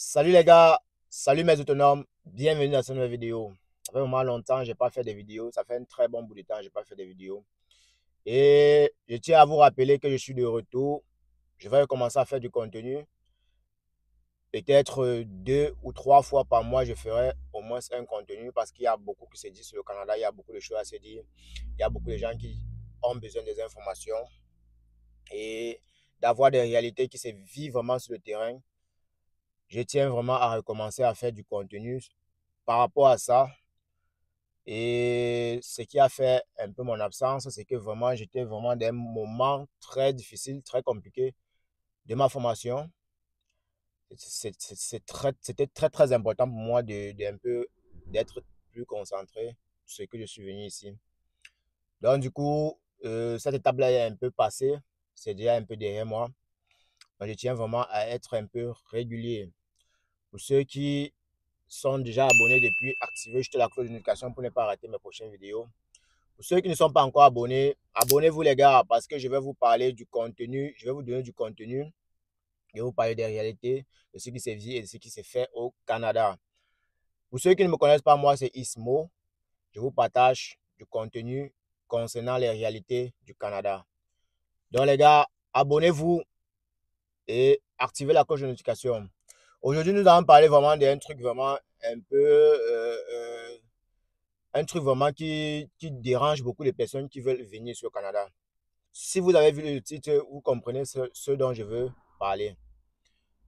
Salut les gars, salut mes autonomes, bienvenue dans cette nouvelle vidéo. Ça fait vraiment longtemps que je n'ai pas fait de vidéos, ça fait un très bon bout de temps que je n'ai pas fait de vidéos. Et je tiens à vous rappeler que je suis de retour. Je vais commencer à faire du contenu. Peut-être 2 ou 3 fois par mois, je ferai au moins un contenu parce qu'il y a beaucoup qui se dit sur le Canada, il y a beaucoup de choses à se dire. Il y a beaucoup de gens qui ont besoin des informations et d'avoir des réalités qui se vivent vraiment sur le terrain. Je tiens vraiment à recommencer à faire du contenu par rapport à ça. Et ce qui a fait un peu mon absence, c'est que vraiment, j'étais vraiment dans un moment très difficile, très compliqué de ma formation. C'était très, très important pour moi d'être plus concentré sur ce que je suis venu ici. Donc, du coup, cette étape-là est un peu passée. C'est déjà un peu derrière moi. Donc, je tiens vraiment à être un peu régulier. Pour ceux qui sont déjà abonnés depuis, activez juste la cloche de notification pour ne pas rater mes prochaines vidéos. Pour ceux qui ne sont pas encore abonnés, abonnez-vous les gars parce que je vais vous parler du contenu, je vais vous donner du contenu, je vais vous parler des réalités, de ce qui se vit et de ce qui se fait au Canada. Pour ceux qui ne me connaissent pas, moi c'est Ismo, je vous partage du contenu concernant les réalités du Canada. Donc les gars, abonnez-vous et activez la cloche de notification. Aujourd'hui, nous allons parler vraiment d'un truc vraiment un peu un truc vraiment qui dérange beaucoup les personnes qui veulent venir sur le Canada. Si vous avez vu le titre, vous comprenez ce dont je veux parler.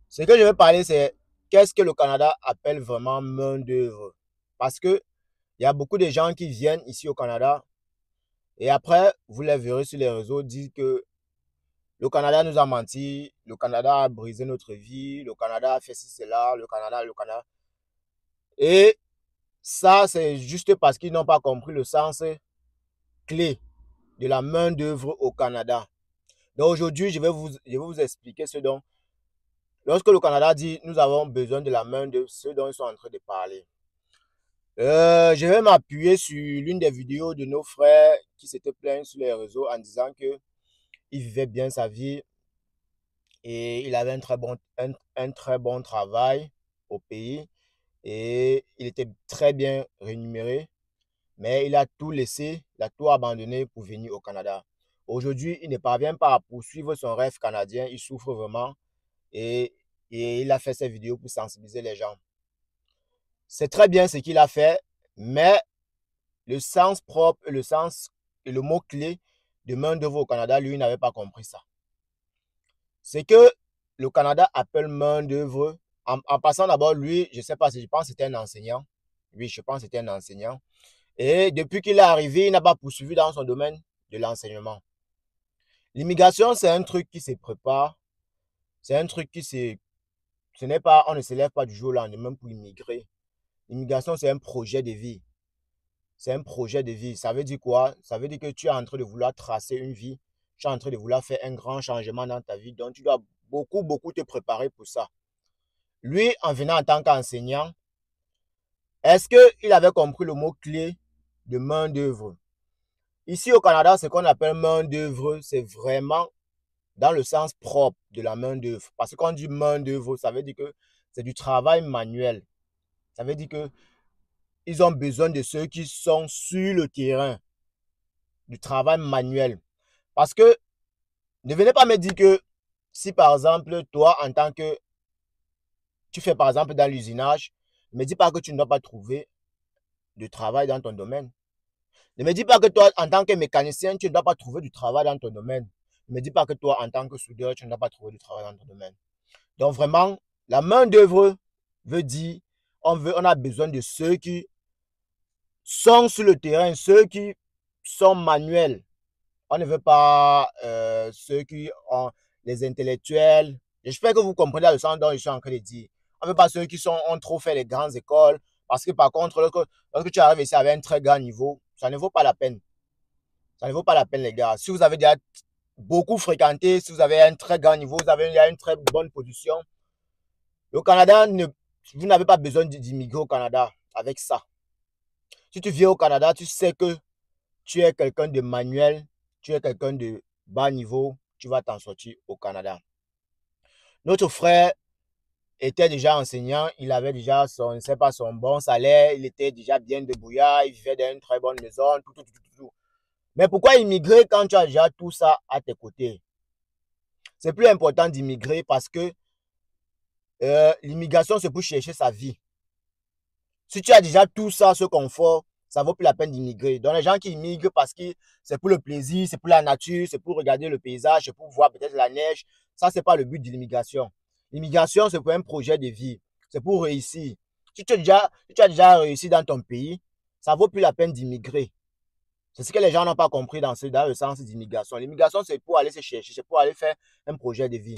Ce que je veux parler, c'est qu'est-ce que le Canada appelle vraiment main-d'œuvre. Parce que il y a beaucoup de gens qui viennent ici au Canada et après, vous les verrez sur les réseaux dire que le Canada nous a menti, le Canada a brisé notre vie, le Canada a fait ci, cela, le Canada. Et ça, c'est juste parce qu'ils n'ont pas compris le sens clé de la main-d'œuvre au Canada. Donc aujourd'hui, je vais vous expliquer ce dont, lorsque le Canada dit nous avons besoin de la main-d'œuvre, ce dont ils sont en train de parler. Je vais m'appuyer sur l'une des vidéos de nos frères qui s'étaient plaints sur les réseaux en disant que il vivait bien sa vie et il avait un très bon travail au pays et il était très bien rémunéré. Mais il a tout laissé, il a tout abandonné pour venir au Canada. Aujourd'hui, il ne parvient pas à poursuivre son rêve canadien, il souffre vraiment et, et il a fait cette vidéo pour sensibiliser les gens. C'est très bien ce qu'il a fait, mais le sens propre et le sens et le mot-clé de main-d'œuvre au Canada, lui, n'avait pas compris ça. C'est que le Canada appelle main-d'œuvre, en passant d'abord, lui, je ne sais pas si je pense que c'était un enseignant. Oui, je pense que c'était un enseignant. Et depuis qu'il est arrivé, il n'a pas poursuivi dans son domaine de l'enseignement. L'immigration, c'est un truc qui se prépare. C'est un truc qui se... Ce n'est pas, on ne se lève pas du jour au lendemain pour immigrer. L'immigration, c'est un projet de vie. C'est un projet de vie. Ça veut dire quoi? Ça veut dire que tu es en train de vouloir tracer une vie. Tu es en train de vouloir faire un grand changement dans ta vie. Donc, tu dois beaucoup, beaucoup te préparer pour ça. Lui, en venant en tant qu'enseignant, est-ce qu'il avait compris le mot-clé de main-d'œuvre? Ici au Canada, ce qu'on appelle main-d'œuvre, c'est vraiment dans le sens propre de la main-d'œuvre. Parce que quand on dit main-d'œuvre, ça veut dire que c'est du travail manuel. Ça veut dire qu'ils ont besoin de ceux qui sont sur le terrain, du travail manuel. Parce que ne venez pas me dire que si par exemple, toi, en tant que tu fais par exemple dans l'usinage, ne me dis pas que tu ne dois pas trouver de travail dans ton domaine. Ne me dis pas que toi, en tant que mécanicien, tu ne dois pas trouver du travail dans ton domaine. Ne me dis pas que toi, en tant que soudeur, tu ne dois pas trouver du travail dans ton domaine. Donc vraiment, la main-d'œuvre veut dire, on a besoin de ceux qui sont sur le terrain, ceux qui sont manuels. On ne veut pas ceux qui ont les intellectuels. J'espère que vous comprenez le sens dont je suis en train de dire. On ne veut pas ceux qui ont trop fait les grandes écoles. Parce que par contre, lorsque tu arrives ici avec un très grand niveau, ça ne vaut pas la peine. Ça ne vaut pas la peine, les gars. Si vous avez déjà beaucoup fréquenté, si vous avez un très grand niveau, vous avez une très bonne position, le Canada, vous n'avez pas besoin d'immigrer au Canada avec ça. Si tu viens au Canada, tu sais que tu es quelqu'un de manuel, tu es quelqu'un de bas niveau, tu vas t'en sortir au Canada. Notre frère était déjà enseignant, il avait déjà son, je sais pas, son bon salaire, il était déjà bien débrouillard, il vivait dans une très bonne maison, tout. Mais pourquoi immigrer quand tu as déjà tout ça à tes côtés? C'est plus important d'immigrer parce que l'immigration, c'est pour chercher sa vie. Si tu as déjà tout ça, ce confort, ça vaut plus la peine d'immigrer. Donc les gens qui immigrent parce que c'est pour le plaisir, c'est pour la nature, c'est pour regarder le paysage, c'est pour voir peut-être la neige, ça, c'est pas le but de l'immigration. L'immigration, c'est pour un projet de vie. C'est pour réussir. Si tu as déjà réussi dans ton pays, ça vaut plus la peine d'immigrer. C'est ce que les gens n'ont pas compris dans le sens d'immigration. L'immigration, c'est pour aller se chercher, c'est pour aller faire un projet de vie.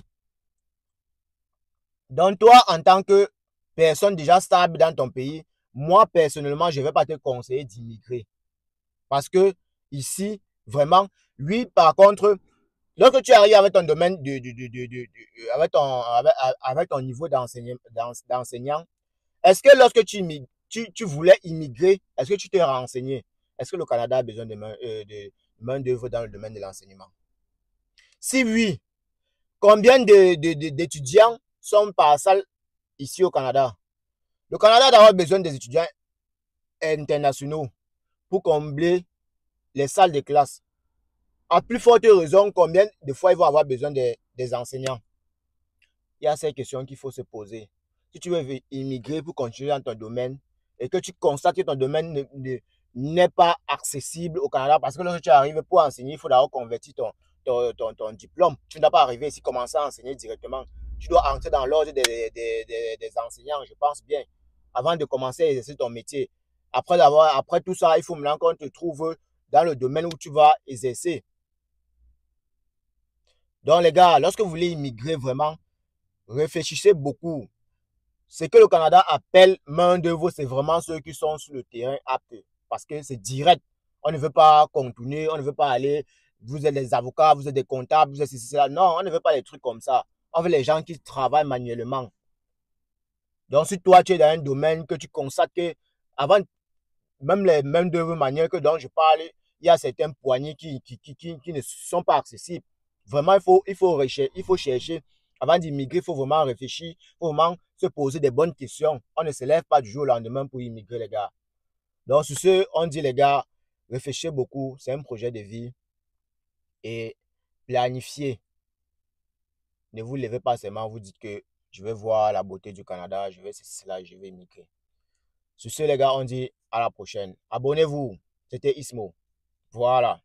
Donc toi, en tant que personne déjà stable dans ton pays, moi, personnellement, je ne vais pas te conseiller d'immigrer. Parce que ici, vraiment, oui, par contre, lorsque tu arrives avec ton domaine, avec ton niveau d'enseignant, est-ce que lorsque tu voulais immigrer, est-ce que tu t'es renseigné? Est-ce que le Canada a besoin de main-d'œuvre dans le domaine de l'enseignement? Si oui, combien d'étudiants sont par salle ici au Canada? Le Canada doit avoir besoin des étudiants internationaux pour combler les salles de classe. À plus forte raison, combien de fois ils vont avoir besoin des enseignants? Il y a ces questions qu'il faut se poser. Si tu veux immigrer pour continuer dans ton domaine et que tu constates que ton domaine n'est pas accessible au Canada, parce que lorsque tu arrives pour enseigner, il faut d'abord convertir ton diplôme. Tu ne dois pas arriver ici commencer à enseigner directement. Tu dois entrer dans l'ordre des enseignants, je pense bien, avant de commencer à exercer ton métier. Après tout ça, il faut maintenant qu'on te trouve dans le domaine où tu vas exercer. Donc les gars, lorsque vous voulez immigrer vraiment, réfléchissez beaucoup. Ce que le Canada appelle main-d'œuvre, c'est vraiment ceux qui sont sur le terrain aptes. Parce que c'est direct. On ne veut pas contourner, on ne veut pas aller. Vous êtes des avocats, vous êtes des comptables, vous êtes ceci, cela. Non, on ne veut pas des trucs comme ça. On veut les gens qui travaillent manuellement. Donc, si toi, tu es dans un domaine que tu constates que, avant, même les main-d'œuvre manuelles que dont je parle, il y a certains poignées qui ne sont pas accessibles. Vraiment, il faut chercher. Avant d'immigrer, il faut vraiment réfléchir, il faut vraiment se poser des bonnes questions. On ne se lève pas du jour au lendemain pour immigrer, les gars. Donc, sur ce, on dit, les gars, réfléchissez beaucoup. C'est un projet de vie. Et planifiez. Ne vous levez pas seulement, vous dites que je vais voir la beauté du Canada, je vais cela, je vais immigrer. Sur ce, les gars, on dit à la prochaine. Abonnez-vous. C'était Ismo. Voilà.